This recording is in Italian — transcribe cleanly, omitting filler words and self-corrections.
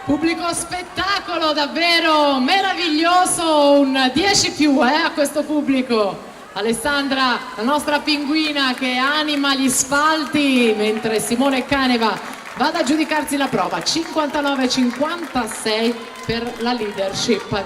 Pubblico spettacolo davvero meraviglioso, un 10+ a questo pubblico. Alessandra, la nostra pinguina che anima gli spalti, mentre Simone Caneva va ad aggiudicarsi la prova. 59-56 per la leadership